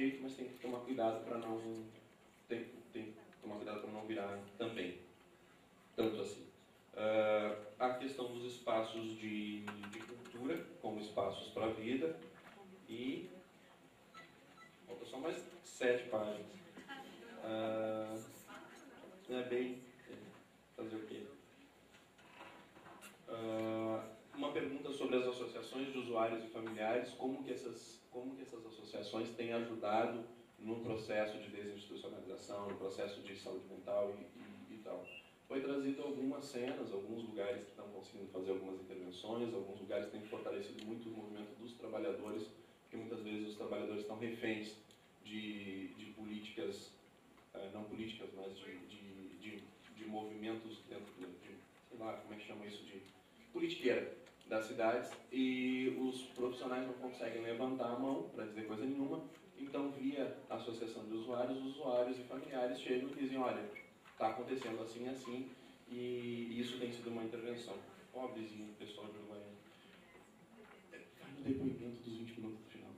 jeito, mas tem que tomar cuidado para não tem que tomar cuidado para não virar também tanto assim. A questão dos espaços de cultura como espaços para a vida e falta só mais 7 páginas. É bem fazer o quê? Uma pergunta sobre as associações de usuários e familiares, como que essas associações têm ajudado no processo de desinstitucionalização, no processo de saúde mental e tal. Foi trazido algumas cenas, alguns lugares que estão conseguindo fazer algumas intervenções, alguns lugares têm fortalecido muito o movimento dos trabalhadores, porque muitas vezes os trabalhadores estão reféns de políticas, não políticas, mas de movimentos dentro de, sei lá, como é que chama isso, de politiqueira das cidades, e os profissionais não conseguem levantar a mão para dizer coisa nenhuma, então via a associação de usuários, os usuários e familiares chegam e dizem, olha, está acontecendo assim e assim, e isso tem sido uma intervenção. Pobrezinho, pessoal de Uruguaiana. Vai no depoimento dos 20 minutos do final.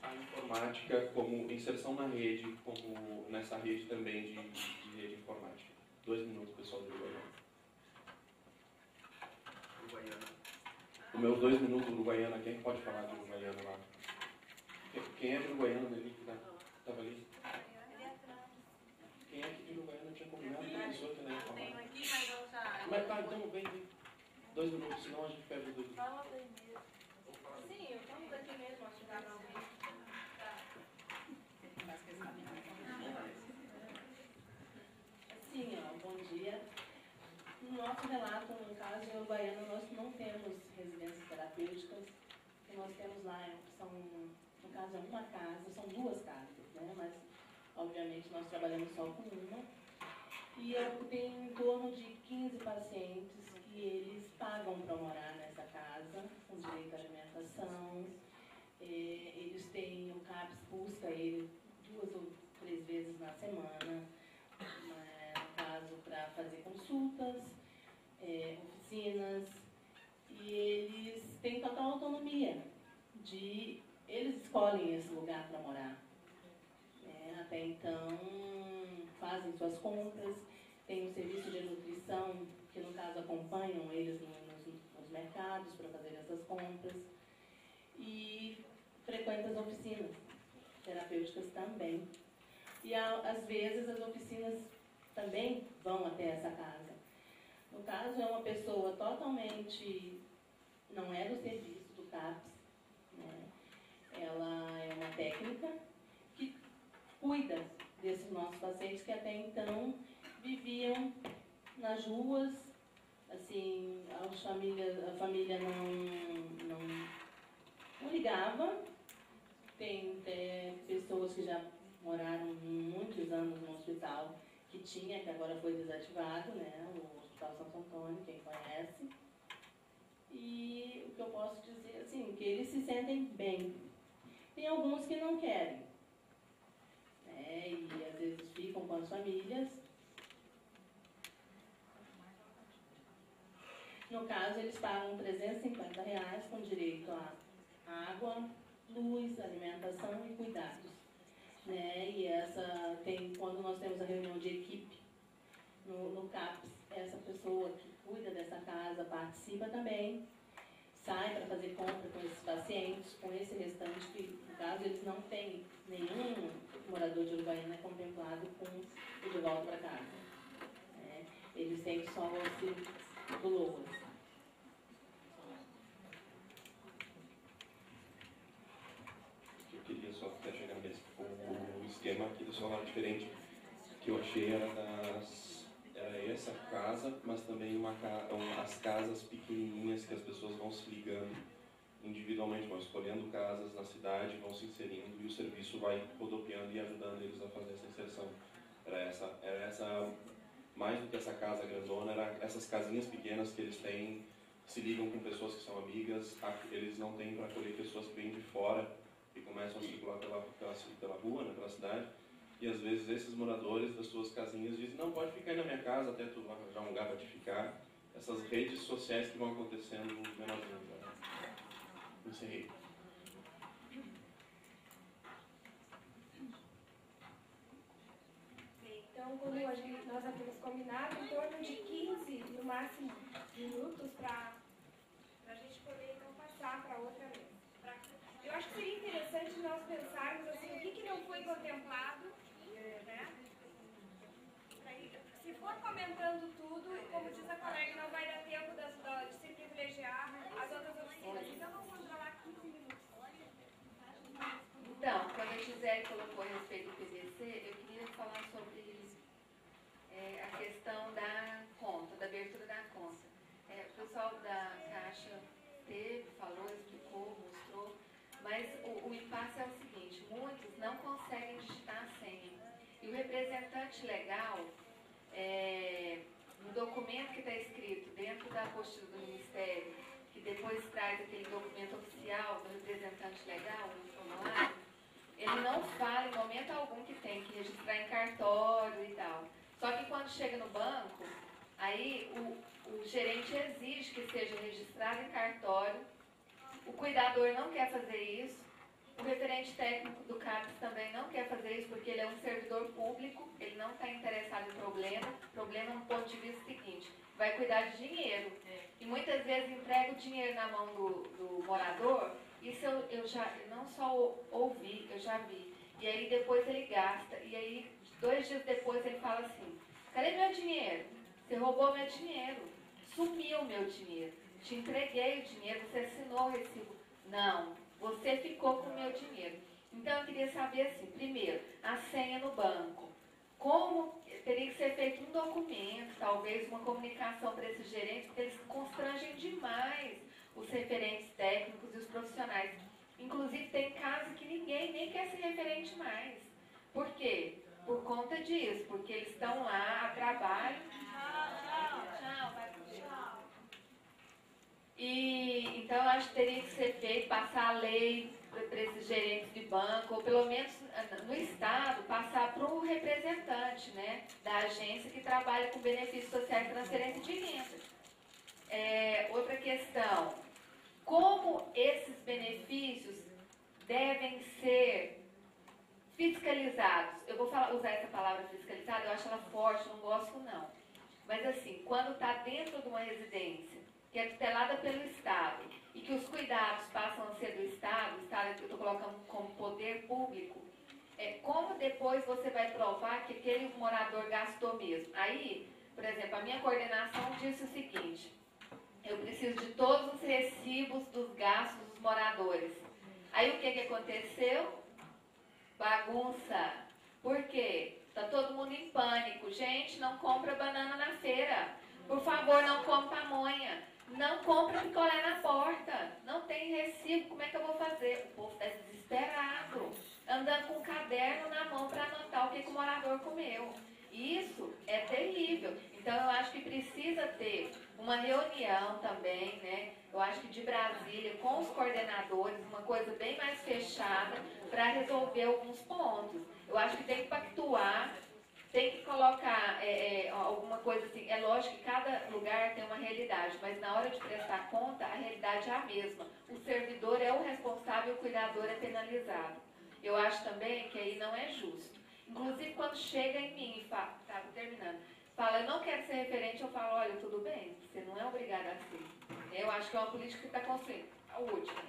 A informática como inserção na rede, como nessa rede também de rede informática. 2 minutos, pessoal de Uruguaiana. Os meus 2 minutos Uruguaiana, quem pode falar de Uruguaiana lá? Quem é de Uruguaiana ali que estava ali? Quem é que de Uruguaiana tinha combinado com a pessoa que não ia falar? Tenho aqui, mas eu já... Mas tá, então vem 2 minutos, senão a gente perde o dúvida. Fala bem mesmo. Sim, eu estamos aqui mesmo, acho que dá para ouvir. Sim, bom dia. No nosso relato, no caso de Uruguaiana, nós não temos residências terapêuticas. O que nós temos lá são, no caso, é uma casa, são 2 casas, né? Mas, obviamente, nós trabalhamos só com uma. E eu tenho em torno de 15 pacientes que eles pagam para morar nessa casa, com direito à alimentação. Eles têm, o CAPS busca ele 2 ou 3 vezes na semana, no caso, para fazer consultas, oficinas, e eles têm total autonomia eles escolhem esse lugar para morar. Até então, fazem suas compras, tem um serviço de nutrição, que no caso acompanham eles nos mercados para fazer essas compras, e frequentam as oficinas terapêuticas também. E às vezes as oficinas também vão até essa casa. No caso, é uma pessoa totalmente, não é do serviço do CAPS, né? Ela é uma técnica que cuida desses nossos pacientes que até então viviam nas ruas, assim, a família não ligava. Tem pessoas que já moraram muitos anos no hospital que agora foi desativado, né? O Hospital Santo Antônio, quem conhece. E o que eu posso dizer, assim, que eles se sentem bem. Tem alguns que não querem, né? E às vezes ficam com as famílias. No caso, eles pagam R$350 com direito a água, luz, alimentação e cuidados, né? E quando nós temos a reunião de equipe no CAPS, essa pessoa que cuida dessa casa participa também, sai para fazer compra com esses pacientes, com esse restante, que no caso eles não têm, nenhum morador de Uruguaiana é contemplado com o de volta para casa, né? Eles têm só o auxílio do LOAS. Eu queria só até chegar nesse, o esquema aqui do celular diferente que eu achei era essa casa, mas também as casas pequenininhas que as pessoas vão se ligando individualmente, vão escolhendo casas na cidade, vão se inserindo e o serviço vai rodopiando e ajudando eles a fazer essa inserção. Era essa mais do que essa casa grandona, era essas casinhas pequenas que eles têm, se ligam com pessoas que são amigas, eles não têm para acolher pessoas que vêm de fora e começam a circular pela rua, pela cidade. E às vezes esses moradores das suas casinhas dizem, não, pode ficar aí na minha casa até tu arranjar um lugar para te ficar. Essas redes sociais que vão acontecendo menorzinho. Encerrei. Então, como nós havíamos combinado, em torno de 15, no máximo, minutos para a gente poder, então, passar para outra mesa. Eu acho que seria interessante nós pensarmos assim, o que não foi contemplado, né? Se for comentando tudo, como diz a colega, não vai dar tempo de se privilegiar as outras oficinas. Então, vamos controlar 15 minutos. Então, quando a Gisele colocou a respeito do PVC, eu queria falar sobre a questão da conta, da abertura da conta. O pessoal da Caixa falou, explicou, mostrou, mas o impasse é o seguinte, muitos não conseguem digitar a senha. E o representante legal, no documento que está escrito dentro da apostila do Ministério, que depois traz aquele documento oficial do representante legal, no formulário, ele não fala em momento algum que tem que registrar em cartório e tal. Só que quando chega no banco, aí o gerente exige que seja registrado em cartório, o cuidador não quer fazer isso, o referente técnico do CAPES também não quer fazer isso porque ele é um servidor público, ele não está interessado em problema no ponto de vista seguinte, vai cuidar de dinheiro. E muitas vezes entrega o dinheiro na mão do morador, isso eu já não só ouvi, eu já vi. E aí depois ele gasta, e aí 2 dias depois ele fala assim, cadê meu dinheiro? Você roubou meu dinheiro, sumiu meu dinheiro, te entreguei o dinheiro, você assinou o recibo. Não, você ficou com o meu dinheiro. Então eu queria saber assim, primeiro, a senha no banco. Como teria que ser feito um documento, talvez uma comunicação para esses gerentes, porque eles constrangem demais os referentes técnicos e os profissionais. Inclusive tem casos que ninguém nem quer ser referente mais. Por quê? Por conta disso, porque eles estão lá a trabalho. Tchau. E então eu acho que teria que ser feito, passar a lei para esses gerentes de banco, ou pelo menos no Estado, passar para o representante, né, da agência que trabalha com benefícios sociais e transferência de renda. Outra questão, como esses benefícios devem ser fiscalizados? Eu vou usar essa palavra fiscalizada, eu acho ela forte, não gosto não. Mas assim, quando está dentro de uma residência, que é tutelada pelo Estado, e que os cuidados passam a ser do Estado, o Estado eu estou colocando como poder público, como depois você vai provar que aquele morador gastou mesmo? Aí, por exemplo, a minha coordenação disse o seguinte, eu preciso de todos os recibos dos gastos dos moradores. Aí o que aconteceu? Bagunça. Por quê? Está todo mundo em pânico. Gente, não compra banana na feira. Por favor, não compra pamonha. Não compra picolé na porta. Não tem recibo. Como é que eu vou fazer? O povo está desesperado. Andando com um caderno na mão para anotar o que o morador comeu. Isso é terrível. Então, eu acho que precisa ter uma reunião também, né? Eu acho que de Brasília, com os coordenadores, uma coisa bem mais fechada para resolver alguns pontos. Eu acho que tem que pactuar, tem que colocar alguma coisa assim. É lógico que cada lugar tem uma realidade, mas na hora de prestar conta, a realidade é a mesma. O servidor é o responsável, o cuidador é penalizado. Eu acho também que aí não é justo. Inclusive, quando chega em mim e fala, fala, eu não quero ser referente, eu falo, olha, tudo bem, você não é obrigada a ser. Eu acho que é uma política que está construindo. A última.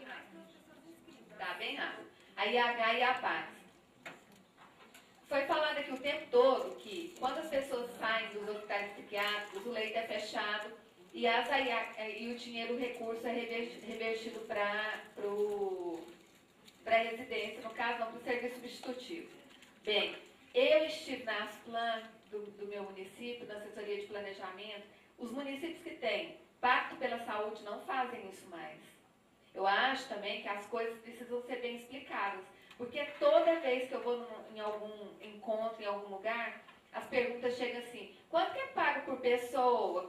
Tá bem rápido. A IH e a PAX. Foi falado aqui o tempo todo que quando as pessoas saem dos hospitais psiquiátricos, o leito é fechado e o dinheiro, o recurso é revertido para a residência, no caso, não para o serviço substitutivo. Bem, eu estive na Asplan do meu município, na assessoria de planejamento. Os municípios que têm pacto pela saúde não fazem isso mais. Eu acho também que as coisas precisam ser bem explicadas. Porque toda vez que eu vou em algum encontro, em algum lugar, as perguntas chegam assim, quanto que é pago por pessoa?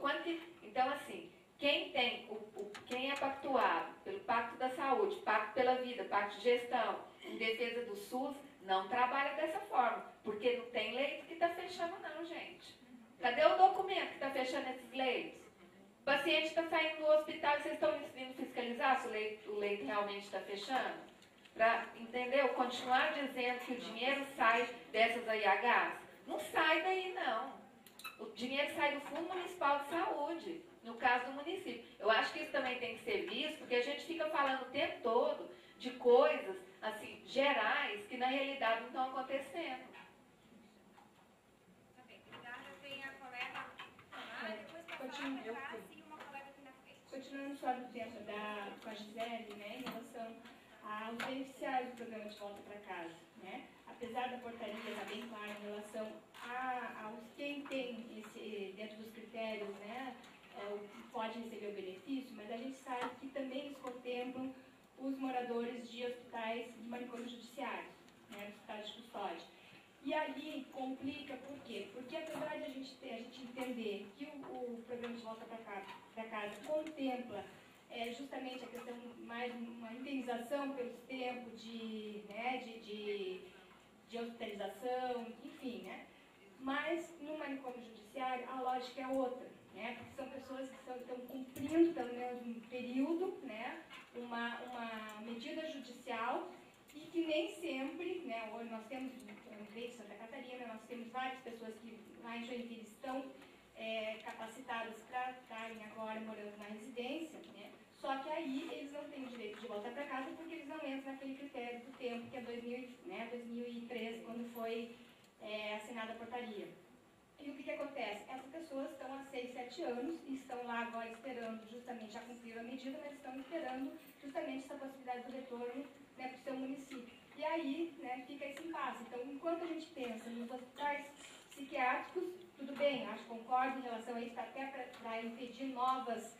Então, assim, quem é pactuado pelo Pacto da Saúde, Pacto pela Vida, Pacto de Gestão, em defesa do SUS, não trabalha dessa forma. Porque não tem leito que está fechando não, gente. Cadê o documento que está fechando esses leitos? O paciente está saindo do hospital e vocês estão vindo fiscalizar se o leito realmente está fechando? Para, entendeu? Continuar dizendo que o dinheiro sai dessas AIHs. Não sai daí, não. O dinheiro sai do Fundo Municipal de Saúde, no caso do município. Eu acho que isso também tem que ser visto, porque a gente fica falando o tempo todo de coisas, assim, gerais, que na realidade não estão acontecendo. Tá bem, obrigada. Tem a colega depois passar para trás e uma colega aqui na frente. Continuando só do tempo com a Gisele, né, em relação aos beneficiários do programa de volta para casa, né? Apesar da portaria estar bem clara em relação aos quem tem dentro dos critérios, né, pode receber o benefício, mas a gente sabe que também eles contemplam os moradores de hospitais de manicômio judiciário, né, hospitais de custódia. E ali complica, por quê? Porque apesar de a gente entender que o programa de volta para casa contempla justamente a questão mais uma indenização pelos tempos de hospitalização, enfim, né? Mas no manicômio judiciário a lógica é outra, né? Porque são pessoas que estão cumprindo pelo menos um período, né? Uma medida judicial e que nem sempre, né? Hoje nós temos no Direito de Santa Catarina, nós temos várias pessoas que lá em Joinville estão capacitadas para estarem agora morando na residência, né? Só que aí eles não têm o direito de voltar para casa porque eles não entram naquele critério do tempo que é 2013, quando foi assinada a portaria. E o que acontece? Essas pessoas estão há 6, 7 anos e estão lá agora esperando justamente, já cumpriram a medida, mas estão esperando justamente essa possibilidade do retorno, né, para o seu município. E aí, né, fica esse impasse. Então, enquanto a gente pensa nos hospitais psiquiátricos, tudo bem, acho que concordo em relação a isso, até para impedir novas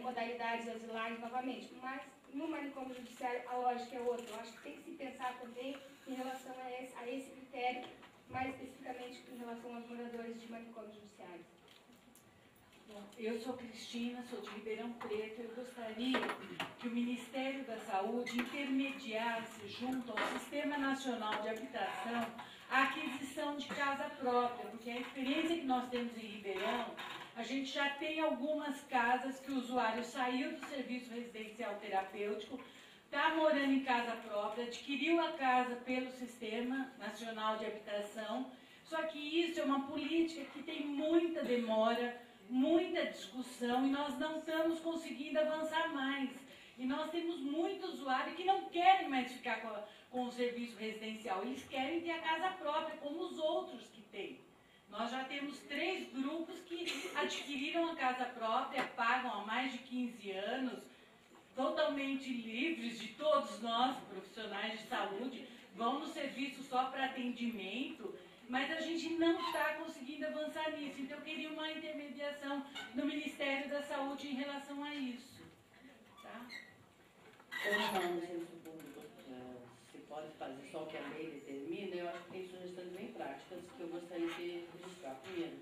modalidades asilares novamente, mas no manicômio judiciário a lógica é outra. Eu acho que tem que se pensar também em relação a esse critério, mais especificamente em relação aos moradores de manicômios judiciários. Bom, eu sou Cristina, sou de Ribeirão Preto. Eu gostaria que o Ministério da Saúde intermediasse junto ao Sistema Nacional de Habitação a aquisição de casa própria, porque a experiência que nós temos em Ribeirão, a gente já tem algumas casas que o usuário saiu do serviço residencial terapêutico, está morando em casa própria, adquiriu a casa pelo Sistema Nacional de Habitação, só que isso é uma política que tem muita demora, muita discussão e nós não estamos conseguindo avançar mais. E nós temos muito usuário que não querem mais ficar com o serviço residencial, eles querem ter a casa própria, como os outros que têm. Nós já temos 3 grupos que adquiriram a casa própria, pagam há mais de 15 anos, totalmente livres de todos nós, profissionais de saúde, vão no serviço só para atendimento, mas a gente não está conseguindo avançar nisso. Então eu queria uma intermediação do Ministério da Saúde em relação a isso. Tá? Como no serviço público se pode fazer só o que a lei determina, eu acho que tem sugestões bem práticas que eu gostaria de registrar. Primeiro,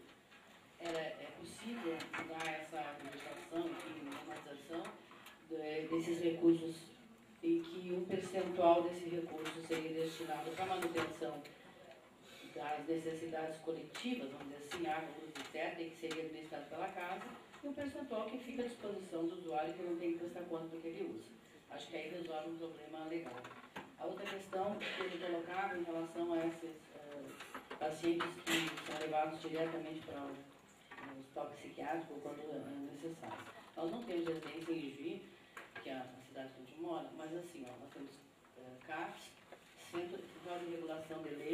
é possível dar essa legislação e normalização desses recursos em que um percentual desse recurso seria destinado para manutenção das necessidades coletivas, vamos dizer assim, água, luz, etc., e que seria administrado pela casa, e um percentual que fica à disposição do usuário que não tem que prestar conta do que ele usa. Acho que aí resolve um problema legal. A outra questão que ele colocava em relação a esses pacientes que são levados diretamente para o hospital psiquiátrico quando é necessário. Nós não temos residência em Juí, que é a cidade que a gente mora, mas assim, nós temos CAPS, Centro de Regulação de Lei,